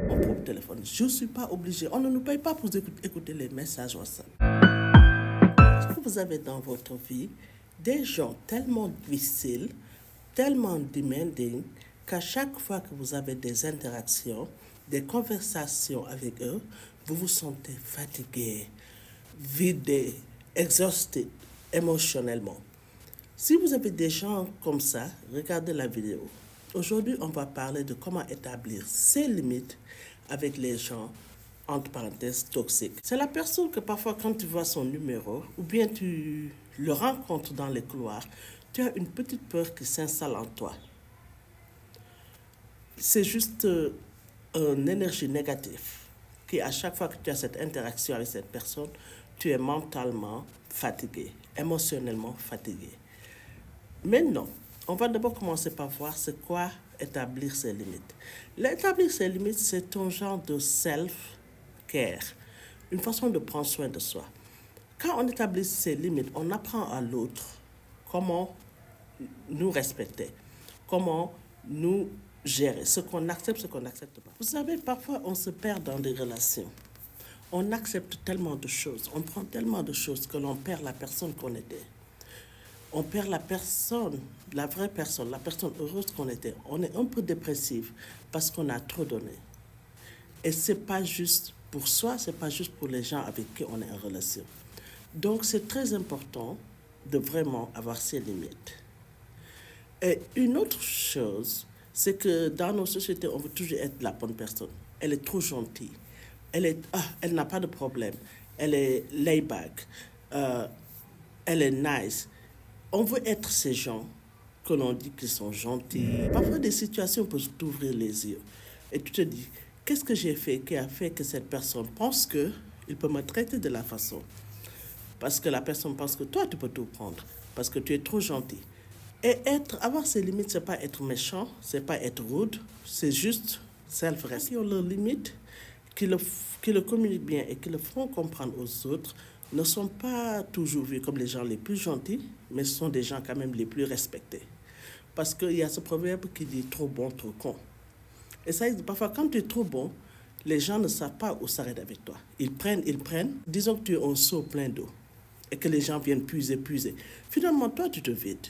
mon propre téléphone. Je ne suis pas obligée. On ne nous paye pas pour écouter les messages WhatsApp. Est-ce que vous avez dans votre vie des gens tellement difficiles, tellement demanding, qu'à chaque fois que vous avez des interactions, des conversations avec eux, vous vous sentez fatigué, vidé, exhausté émotionnellement? Si vous avez des gens comme ça, regardez la vidéo. Aujourd'hui, on va parler de comment établir ses limites avec les gens, entre parenthèses, toxiques. C'est la personne que parfois, quand tu vois son numéro, ou bien tu le rencontres dans les couloirs, tu as une petite peur qui s'installe en toi. C'est juste une énergie négative qui, à chaque fois que tu as cette interaction avec cette personne, tu es mentalement fatigué, émotionnellement fatigué. Maintenant, on va d'abord commencer par voir c'est quoi établir ses limites. L'établir ses limites, c'est un genre de self-care, une façon de prendre soin de soi. Quand on établit ses limites, on apprend à l'autre comment nous respecter, comment nous gérer, ce qu'on accepte, ce qu'on n'accepte pas. Vous savez, parfois on se perd dans des relations. On accepte tellement de choses, on prend tellement de choses que l'on perd la personne qu'on était. On perd la personne, la vraie personne, la personne heureuse qu'on était. On est un peu dépressif parce qu'on a trop donné. Et ce n'est pas juste pour soi, ce n'est pas juste pour les gens avec qui on est en relation. Donc c'est très important de vraiment avoir ses limites. Et une autre chose, c'est que dans nos sociétés, on veut toujours être la bonne personne. Elle est trop gentille. Elle n'a pas de problème. Elle est laid-back. Elle est nice. On veut être ces gens que l'on dit qu'ils sont gentils. Parfois, des situations peuvent t'ouvrir les yeux. Et tu te dis, qu'est-ce que j'ai fait qui a fait que cette personne pense qu'il peut me traiter de la façon? Parce que la personne pense que toi, tu peux tout prendre. Parce que tu es trop gentil. Et avoir ses limites, ce n'est pas être méchant, ce n'est pas être rude, c'est juste self-respect. Qui ont leurs limites, qui le communiquent bien et qui le font comprendre aux autres, ne sont pas toujours vus comme les gens les plus gentils, mais ce sont des gens quand même les plus respectés. Parce qu'il y a ce proverbe qui dit « trop bon, trop con ». Et ça, parfois, quand tu es trop bon, les gens ne savent pas où s'arrêter avec toi. Ils prennent. Disons que tu es un seau plein d'eau et que les gens viennent puiser. Finalement, toi, tu te vides.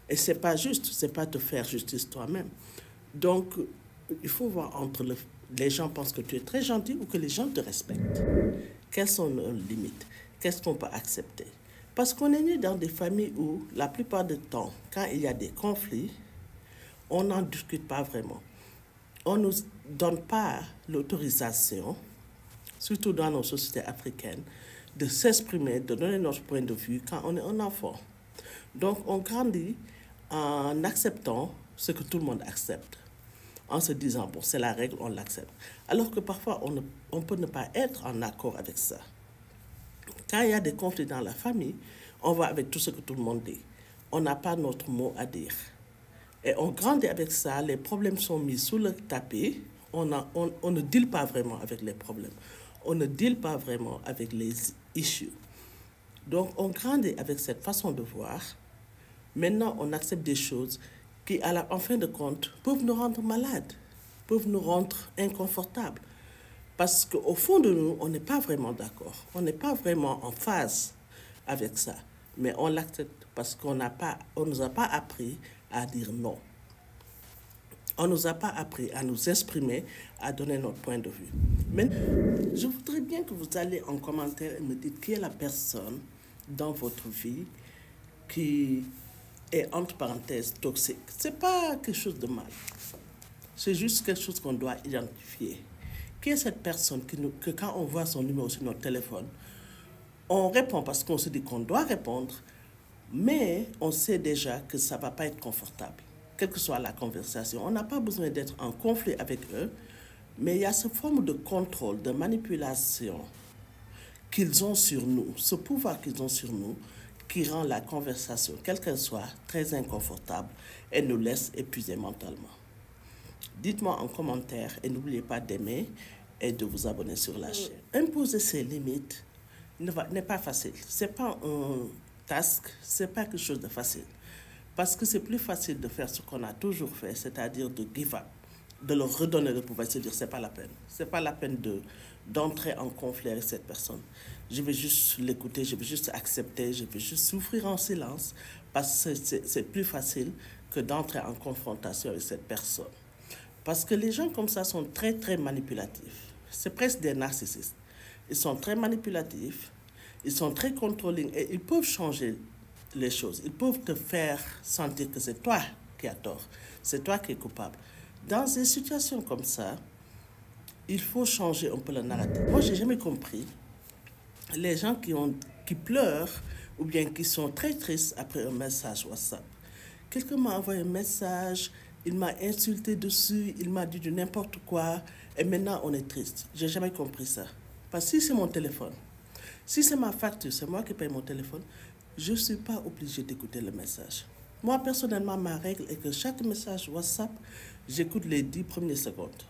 Et ce n'est pas juste, ce n'est pas te faire justice toi-même. Donc, il faut voir entre les gens pensent que tu es très gentil ou que les gens te respectent. Quelles sont nos limites? Qu'est-ce qu'on peut accepter? Parce qu'on est né dans des familles où, la plupart du temps, quand il y a des conflits, on n'en discute pas vraiment. On ne nous donne pas l'autorisation, surtout dans nos sociétés africaines, de s'exprimer, de donner notre point de vue quand on est un enfant. Donc, on grandit en acceptant ce que tout le monde accepte, en se disant, bon, c'est la règle, on l'accepte. Alors que parfois, on peut ne pas être en accord avec ça. Quand il y a des conflits dans la famille, on va avec tout ce que tout le monde dit. On n'a pas notre mot à dire. Et on grandit avec ça, les problèmes sont mis sous le tapis, on ne deal pas vraiment avec les problèmes. On ne deal pas vraiment avec les issues. Donc, on grandit avec cette façon de voir. Maintenant, on accepte des choses qui, en fin de compte, peuvent nous rendre malades, peuvent nous rendre inconfortables. Parce qu'au fond de nous, on n'est pas vraiment d'accord. On n'est pas vraiment en phase avec ça. Mais on l'accepte parce qu'on ne nous a pas appris à dire non. On ne nous a pas appris à nous exprimer, à donner notre point de vue. Mais je voudrais bien que vous alliez en commentaire et me dites qui est la personne dans votre vie qui est, entre parenthèses, toxique. Ce n'est pas quelque chose de mal. C'est juste quelque chose qu'on doit identifier. Qui est cette personne que quand on voit son numéro sur notre téléphone, on répond parce qu'on se dit qu'on doit répondre, mais on sait déjà que ça ne va pas être confortable. Quelle que soit la conversation, on n'a pas besoin d'être en conflit avec eux, mais il y a cette forme de contrôle, de manipulation qu'ils ont sur nous, ce pouvoir qu'ils ont sur nous, qui rend la conversation, quelle qu'elle soit, très inconfortable et nous laisse épuiser mentalement. Dites-moi en commentaire et n'oubliez pas d'aimer et de vous abonner sur la chaîne. Imposer ses limites n'est pas facile. Ce n'est pas un task, ce n'est pas quelque chose de facile. Parce que c'est plus facile de faire ce qu'on a toujours fait, c'est-à-dire de give up, de leur redonner le pouvoir, se dire c'est pas la peine. C'est pas la peine d'entrer en conflit avec cette personne. Je vais juste l'écouter, je vais juste accepter, je vais juste souffrir en silence parce que c'est plus facile que d'entrer en confrontation avec cette personne. Parce que les gens comme ça sont très, très manipulatifs. C'est presque des narcissistes. Ils sont très manipulatifs, ils sont très contrôlants et ils peuvent changer les choses. Ils peuvent te faire sentir que c'est toi qui as tort, c'est toi qui es coupable. Dans des situations comme ça, il faut changer un peu le narratif. Moi, j'ai jamais compris les gens qui pleurent ou bien qui sont très tristes après un message WhatsApp. Quelqu'un m'a envoyé un message, il m'a insulté dessus, il m'a dit du n'importe quoi, et maintenant on est triste. J'ai jamais compris ça. Parce que si c'est mon téléphone, si c'est ma facture, c'est moi qui paye mon téléphone, je ne suis pas obligé d'écouter le message. Moi, personnellement, ma règle est que chaque message WhatsApp, j'écoute les 10 premières secondes.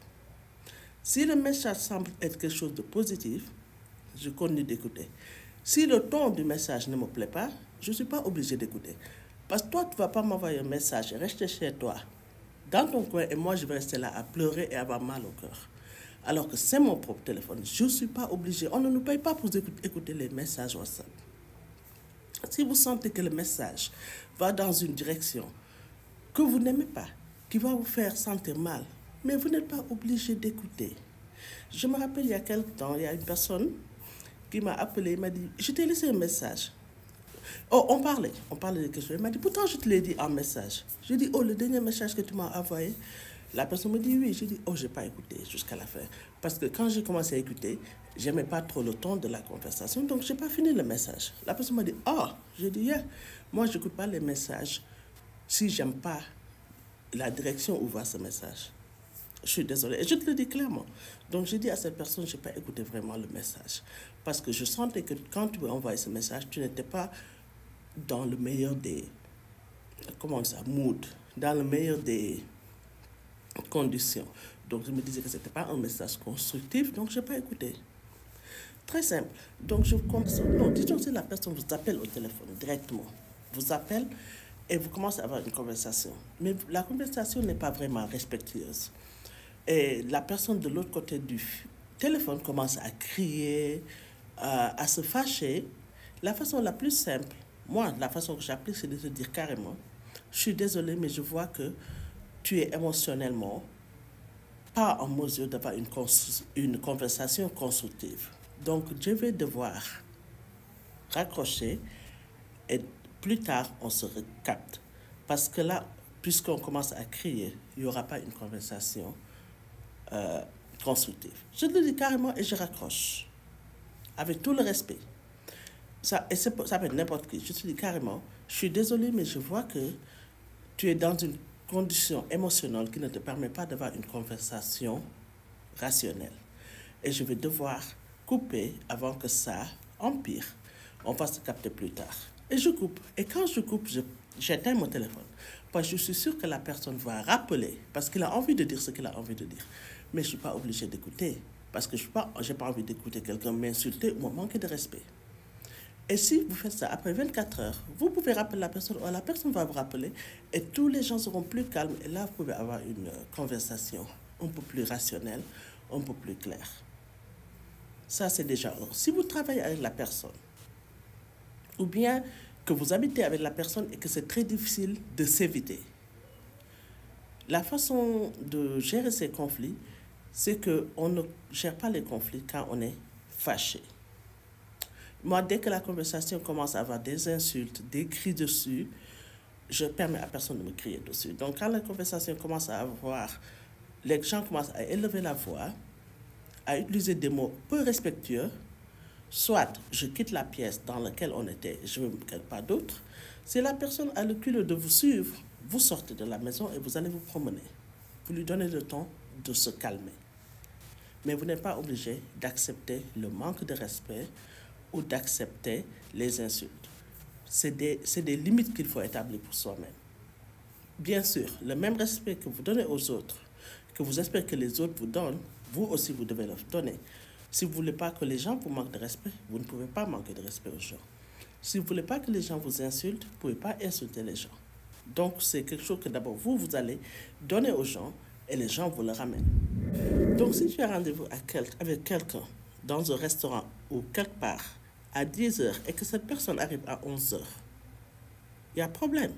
Si le message semble être quelque chose de positif, je continue d'écouter. Si le ton du message ne me plaît pas, je ne suis pas obligé d'écouter. Parce que toi, tu ne vas pas m'envoyer un message et rester chez toi, dans ton coin, et moi, je vais rester là à pleurer et avoir mal au cœur. Alors que c'est mon propre téléphone. Je ne suis pas obligé. On ne nous paye pas pour écouter les messages WhatsApp. Si vous sentez que le message va dans une direction que vous n'aimez pas, qui va vous faire sentir mal, mais vous n'êtes pas obligé d'écouter. Je me rappelle il y a quelque temps, il y a une personne qui m'a appelé, il m'a dit, je t'ai laissé un message. Oh, on parlait de quelque chose. Il m'a dit, pourtant je te l'ai dit en message. Je dis, oh, le dernier message que tu m'as envoyé, la personne me dit oui. Je dis, oh, je n'ai pas écouté jusqu'à la fin. Parce que quand j'ai commencé à écouter, je n'aimais pas trop le ton de la conversation, donc je n'ai pas fini le message. La personne m'a dit, oh, je dis, yeah. Moi, je n'écoute pas les messages si je n'aime pas la direction où va ce message. Je suis désolée. Et je te le dis clairement. Donc, je dis à cette personne, je n'ai pas écouté vraiment le message. Parce que je sentais que quand tu m'as envoyé ce message, tu n'étais pas dans le meilleur des, comment ça, mood, dans le meilleur des conditions. Donc, je me disais que ce n'était pas un message constructif, donc je n'ai pas écouté. Très simple. Donc, je commence. Non, disons que la personne vous appelle au téléphone directement, vous appelle et vous commencez à avoir une conversation. Mais la conversation n'est pas vraiment respectueuse. Et la personne de l'autre côté du téléphone commence à crier, à se fâcher. La façon la plus simple, moi, la façon que j'applique, c'est de te dire carrément, je suis désolée, mais je vois que tu es émotionnellement pas en mesure d'avoir une conversation constructive. Donc, je vais devoir raccrocher et plus tard, on se recapte. Parce que là, puisqu'on commence à crier, il n'y aura pas une conversation constructive. Je le dis carrément et je raccroche. Avec tout le respect. Ça peut être n'importe qui. Je te dis carrément, je suis désolée, mais je vois que tu es dans une condition émotionnelle qui ne te permet pas d'avoir une conversation rationnelle. Et je vais devoir couper avant que ça empire. On va se capter plus tard. Et je coupe. Et quand je coupe, j'éteins mon téléphone. Parce que je suis sûre que la personne va rappeler, parce qu'il a envie de dire ce qu'il a envie de dire. Mais je ne suis pas obligée d'écouter. Parce que je n'ai pas envie d'écouter quelqu'un m'insulter ou me manquer de respect. Et si vous faites ça après 24 heures, vous pouvez rappeler la personne, ou la personne va vous rappeler, et tous les gens seront plus calmes. Et là, vous pouvez avoir une conversation un peu plus rationnelle, un peu plus claire. Ça, c'est déjà un. Si vous travaillez avec la personne, ou bien que vous habitez avec la personne et que c'est très difficile de s'éviter, la façon de gérer ces conflits, c'est qu'on ne gère pas les conflits quand on est fâché. Moi, dès que la conversation commence à avoir des insultes, des cris dessus, je permets à personne de me crier dessus. Donc, quand la conversation commence à avoir, les gens commencent à élever la voix, à utiliser des mots peu respectueux, soit je quitte la pièce dans laquelle on était, je ne veux quelque part d'autre. Si la personne a le culot de vous suivre, vous sortez de la maison et vous allez vous promener. Vous lui donnez le temps de se calmer. Mais vous n'êtes pas obligé d'accepter le manque de respect ou d'accepter les insultes. C'est des limites qu'il faut établir pour soi-même. Bien sûr, le même respect que vous donnez aux autres, que vous espérez que les autres vous donnent, vous aussi vous devez le donner. Si vous ne voulez pas que les gens vous manquent de respect, vous ne pouvez pas manquer de respect aux gens. Si vous ne voulez pas que les gens vous insultent, vous ne pouvez pas insulter les gens. Donc c'est quelque chose que d'abord vous allez donner aux gens et les gens vous le ramènent. Donc si tu as rendez-vous avec quelqu'un dans un restaurant ou quelque part à 10 heures et que cette personne arrive à 11 heures, il y a problème.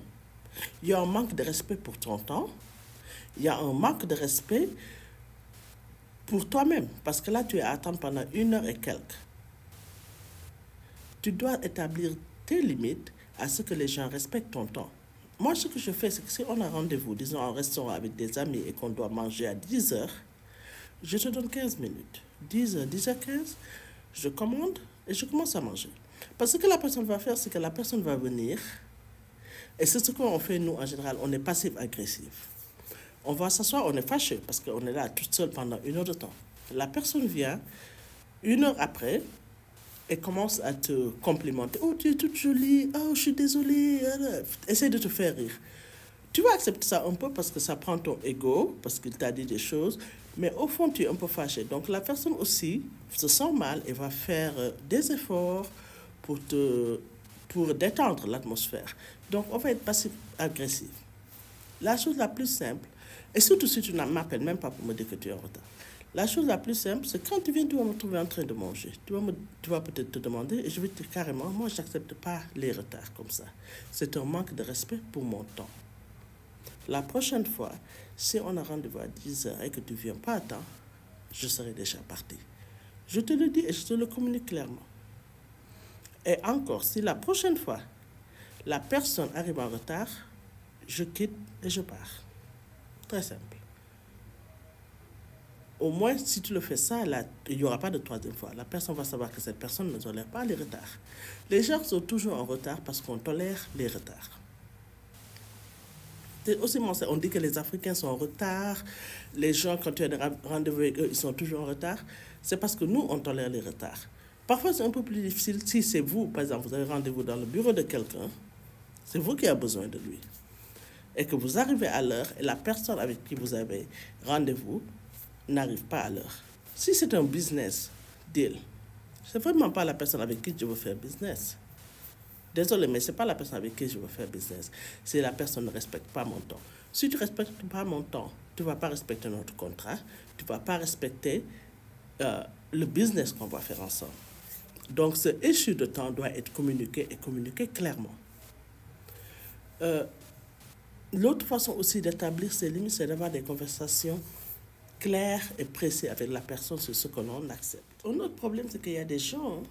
Il y a un manque de respect pour ton temps, il y a un manque de respect pour toi-même, parce que là tu es à attendre pendant 1 heure et quelques. Tu dois établir tes limites à ce que les gens respectent ton temps. Moi, ce que je fais, c'est que si on a rendez-vous, disons, en restaurant avec des amis et qu'on doit manger à 10 heures, je te donne 15 minutes. 10 heures, 10h15, je commande et je commence à manger. Parce que ce que la personne va faire, c'est que la personne va venir, et c'est ce qu'on fait, nous, en général, on est passif-agressif. On va s'asseoir, on est fâché, parce qu'on est là toute seule pendant 1 heure de temps. La personne vient, 1 heure après, et commence à te complimenter. Oh, tu es toute jolie. Oh, je suis désolée. Essaye de te faire rire. Tu vas accepter ça un peu parce que ça prend ton ego, parce qu'il t'a dit des choses, mais au fond, tu es un peu fâché. Donc, la personne aussi se sent mal et va faire des efforts pour détendre l'atmosphère. Donc, on va être passif-agressif. La chose la plus simple, et surtout si tu ne m'appelles même pas pour me dire que tu es en retard, la chose la plus simple, c'est quand tu viens, tu vas me trouver en train de manger. Tu vas peut-être te demander, et je vais te dire carrément, moi, je n'accepte pas les retards comme ça. C'est un manque de respect pour mon temps. La prochaine fois, si on a rendez-vous à 10 heures et que tu ne viens pas à temps, je serai déjà parti. Je te le dis et je te le communique clairement. Et encore, si la prochaine fois, la personne arrive en retard, je quitte et je pars. Très simple. Au moins, si tu le fais ça, là, il n'y aura pas de troisième fois. La personne va savoir que cette personne ne tolère pas les retards. Les gens sont toujours en retard parce qu'on tolère les retards. C'est aussi on dit que les Africains sont en retard. Les gens, quand tu as des rendez-vous avec eux, ils sont toujours en retard. C'est parce que nous, on tolère les retards. Parfois, c'est un peu plus difficile si c'est vous, par exemple, vous avez rendez-vous dans le bureau de quelqu'un, c'est vous qui avez besoin de lui. Et que vous arrivez à l'heure et la personne avec qui vous avez rendez-vous n'arrive pas à l'heure. Si c'est un business deal, c'est vraiment pas la personne avec qui je veux faire business. Désolé, mais ce n'est pas la personne avec qui je veux faire business. C'est la personne qui ne respecte pas mon temps. Si tu ne respectes pas mon temps, tu ne vas pas respecter notre contrat, tu ne vas pas respecter le business qu'on va faire ensemble. Donc, ce issue de temps doit être communiqué et communiqué clairement. L'autre façon aussi d'établir ces limites, c'est d'avoir des conversations claires et précises avec la personne sur ce que l'on accepte. Un autre problème, c'est qu'il y a des gens,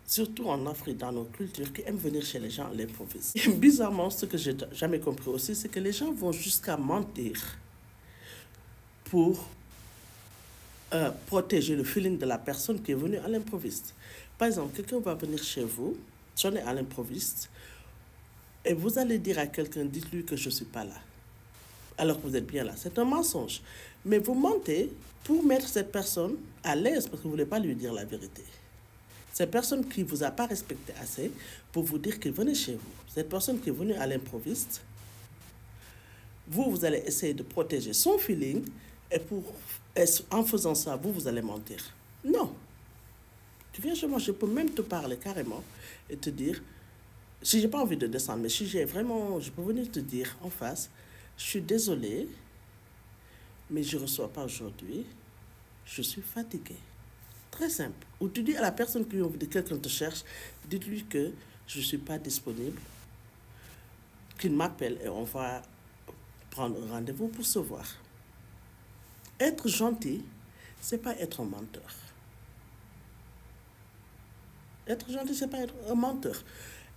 surtout en Afrique, dans nos cultures, qui aiment venir chez les gens à l'improviste. Bizarrement, ce que j'ai jamais compris aussi, c'est que les gens vont jusqu'à mentir pour protéger le feeling de la personne qui est venue à l'improviste. Par exemple, quelqu'un va venir chez vous, sonner à l'improviste, et vous allez dire à quelqu'un, dites-lui que je ne suis pas là, alors que vous êtes bien là. C'est un mensonge. Mais vous mentez pour mettre cette personne à l'aise, parce que vous ne voulez pas lui dire la vérité. Cette personne qui ne vous a pas respecté assez pour vous dire qu'il venait chez vous. Cette personne qui est venue à l'improviste, vous allez essayer de protéger son feeling, et en faisant ça, vous allez mentir. Non. Tu viens chez moi, je peux même te parler carrément et te dire, si je n'ai pas envie de descendre, mais si j'ai vraiment, je peux venir te dire en face, je suis désolé, mais je ne reçois pas aujourd'hui, je suis fatigué. Très simple. Ou tu dis à la personne qui vient vous dire quelqu'un te cherche, dites-lui que je ne suis pas disponible, qu'il m'appelle et on va prendre un rendez-vous pour se voir. Être gentil, ce n'est pas être un menteur. Être gentil, ce n'est pas être un menteur.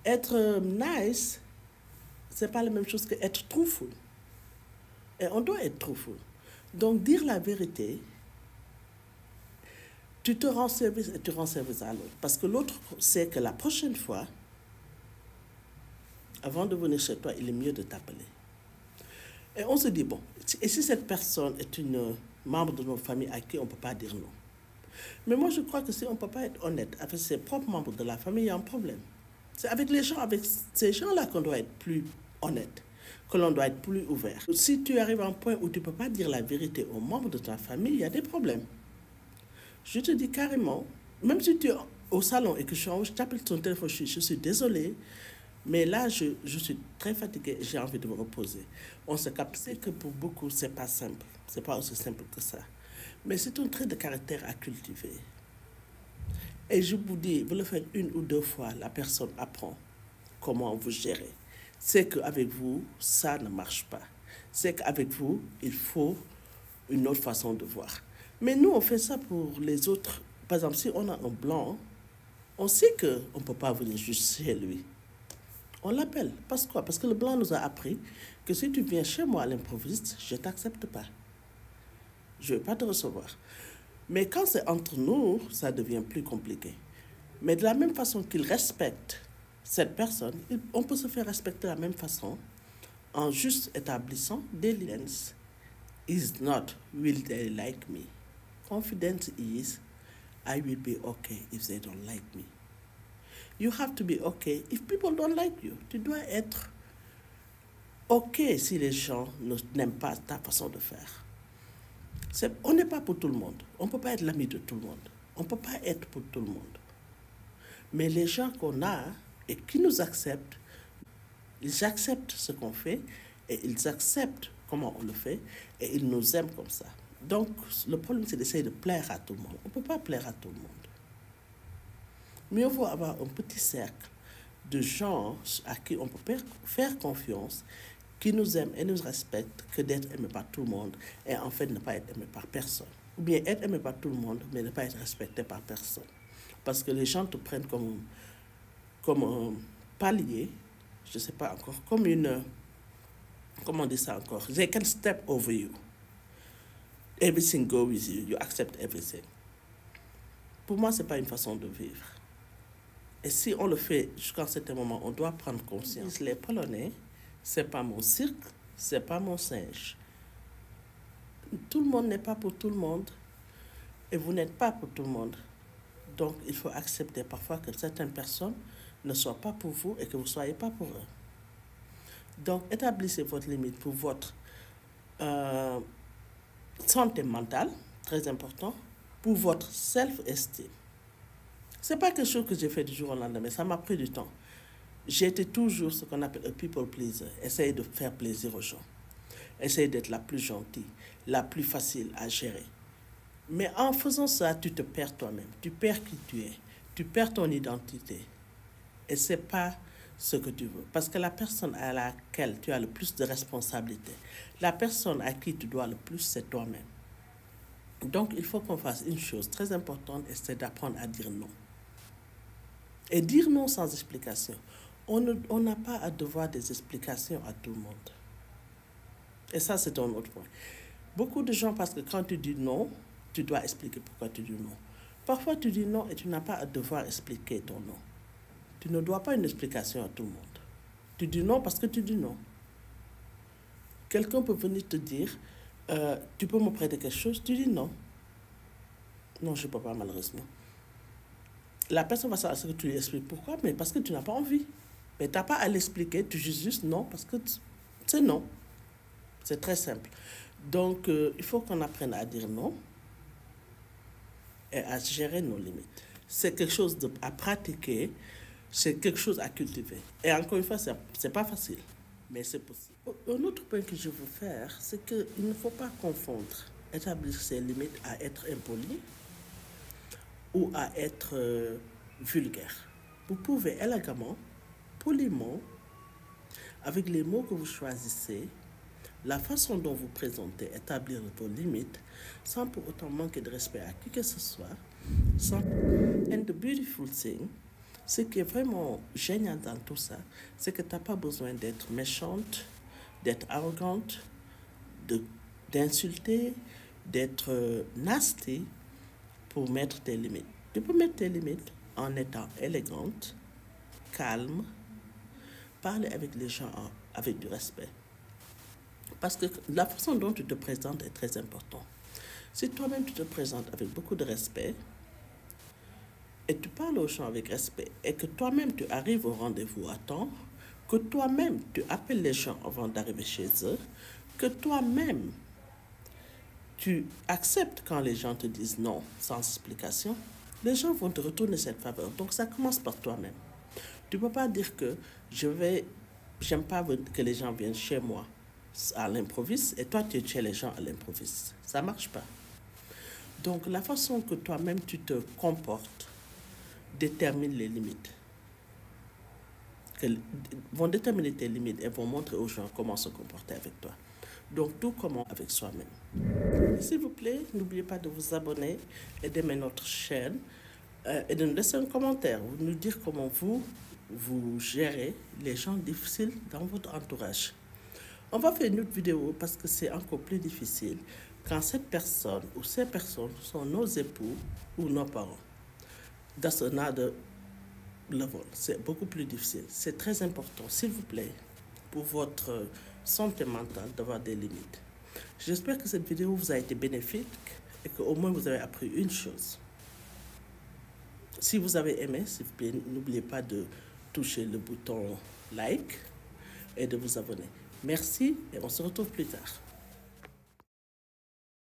Être nice, ce n'est pas la même chose que être truthful. Et on doit être truthful. Donc, dire la vérité, tu te rends service et tu rends service à l'autre. Parce que l'autre sait que la prochaine fois, avant de venir chez toi, il est mieux de t'appeler. Et on se dit, bon, et si cette personne est une membre de notre famille à qui on ne peut pas dire non? Mais moi, je crois que si on ne peut pas être honnête avec ses propres membres de la famille, il y a un problème. C'est avec ces gens-là qu'on doit être plus honnête, que l'on doit être plus ouvert. Si tu arrives à un point où tu ne peux pas dire la vérité aux membres de ta famille, il y a des problèmes. Je te dis carrément, même si tu es au salon et que je t'appelle ton téléphone, je suis désolée, Mais là, je suis très fatiguée, j'ai envie de me reposer. On se capte. C'est que pour beaucoup, c'est pas simple. C'est pas aussi simple que ça. Mais c'est un trait de caractère à cultiver. Et je vous dis, vous le faites une ou deux fois, la personne apprend comment vous gérer. C'est qu'avec vous, ça ne marche pas. C'est qu'avec vous, il faut une autre façon de voir. Mais nous, on fait ça pour les autres. Par exemple, si on a un blanc, on sait qu'on ne peut pas venir juste chez lui. On l'appelle. Parce quoi? Parce que le blanc nous a appris que si tu viens chez moi à l'improviste, je ne t'accepte pas. Je ne vais pas te recevoir. Mais quand c'est entre nous, ça devient plus compliqué. Mais de la même façon qu'il respecte cette personne, on peut se faire respecter de la même façon en juste établissant des lines. Is not, will they like me? Confidence is, I will be okay if they don't like me. You have to be okay if people don't like you. Tu dois être okay si les gens n'aiment pas ta façon de faire. On n'est pas pour tout le monde. On ne peut pas être l'ami de tout le monde. On ne peut pas être pour tout le monde. Mais les gens qu'on a et qui nous acceptent, ils acceptent ce qu'on fait et ils acceptent comment on le fait et ils nous aiment comme ça. Donc, le problème, c'est d'essayer de plaire à tout le monde. On ne peut pas plaire à tout le monde. Mieux vaut avoir un petit cercle de gens à qui on peut faire confiance, qui nous aiment et nous respectent, que d'être aimé par tout le monde et en fait ne pas être aimé par personne. Ou bien être aimé par tout le monde, mais ne pas être respecté par personne. Parce que les gens te prennent comme un palier, je ne sais pas encore, comme une... Comment on dit ça encore? They can step over you. Everything goes with you. You accept everything. Pour moi, ce n'est pas une façon de vivre. Et si on le fait jusqu'à un certain moment, on doit prendre conscience. Les Polonais, ce n'est pas mon cirque, ce n'est pas mon singe. Tout le monde n'est pas pour tout le monde. Et vous n'êtes pas pour tout le monde. Donc, il faut accepter parfois que certaines personnes ne soient pas pour vous et que vous ne soyez pas pour eux. Donc, établissez votre limite pour votre santé mentale, très important, pour votre self-esteem. Ce n'est pas quelque chose que j'ai fait du jour au lendemain, ça m'a pris du temps. J'ai été toujours ce qu'on appelle un people pleaser, essayer de faire plaisir aux gens, essayer d'être la plus gentille, la plus facile à gérer. Mais en faisant ça, tu te perds toi-même, tu perds qui tu es, tu perds ton identité. Et ce n'est pas ce que tu veux. Parce que la personne à laquelle tu as le plus de responsabilité, la personne à qui tu dois le plus, c'est toi-même. Donc, il faut qu'on fasse une chose très importante, et c'est d'apprendre à dire non. Et dire non sans explication. On n'a pas à devoir des explications à tout le monde. Et ça, c'est un autre point. Beaucoup de gens, parce que quand tu dis non, tu dois expliquer pourquoi tu dis non. Parfois, tu dis non et tu n'as pas à devoir expliquer ton non. Tu ne dois pas une explication à tout le monde. Tu dis non parce que tu dis non. Quelqu'un peut venir te dire, tu peux me prêter quelque chose? Tu dis non. Non, je ne peux pas, malheureusement. La personne va savoir ce que tu lui expliques. Pourquoi? Mais parce que tu n'as pas envie. Mais tu n'as pas à l'expliquer, tu dis juste non parce que c'est non. C'est très simple. Donc, il faut qu'on apprenne à dire non et à gérer nos limites. C'est quelque chose à pratiquer, c'est quelque chose à cultiver. Et encore une fois, ce n'est pas facile, mais c'est possible. Un autre point que je veux faire, c'est qu'il ne faut pas confondre établir ses limites à être impoli ou à être vulgaire. Vous pouvez élégamment, poliment, avec les mots que vous choisissez, la façon dont vous présentez, établir vos limites, sans pour autant manquer de respect à qui que ce soit. And the beautiful thing, ce qui est vraiment génial dans tout ça, c'est que tu n'as pas besoin d'être méchante, d'être arrogante, d'insulter, d'être nasty pour mettre tes limites. Tu peux mettre tes limites en étant élégante, calme, parler avec les gens avec du respect. Parce que la façon dont tu te présentes est très importante. Si toi-même tu te présentes avec beaucoup de respect, et tu parles aux gens avec respect, et que toi-même tu arrives au rendez-vous à temps, que toi-même tu appelles les gens avant d'arriver chez eux, que toi-même tu acceptes quand les gens te disent non sans explication, les gens vont te retourner cette faveur. Donc ça commence par toi-même. Tu ne peux pas dire que j'aime pas que les gens viennent chez moi à l'improviste et toi tu es chez les gens à l'improviste. Ça ne marche pas. Donc la façon que toi-même tu te comportes détermine les limites. Vont déterminer tes limites et vont montrer aux gens comment se comporter avec toi. Donc tout commence avec soi-même. S'il vous plaît, n'oubliez pas de vous abonner et d'aimer notre chaîne et de nous laisser un commentaire, nous dire comment vous gérez les gens difficiles dans votre entourage. On va faire une autre vidéo parce que c'est encore plus difficile quand cette personne ou ces personnes sont nos époux ou nos parents. That's another level. C'est beaucoup plus difficile. C'est très important, s'il vous plaît, pour votre santé mentale d'avoir des limites. J'espère que cette vidéo vous a été bénéfique et qu'au moins vous avez appris une chose. Si vous avez aimé, s'il vous plaît, n'oubliez pas de toucher le bouton like et de vous abonner. Merci et on se retrouve plus tard.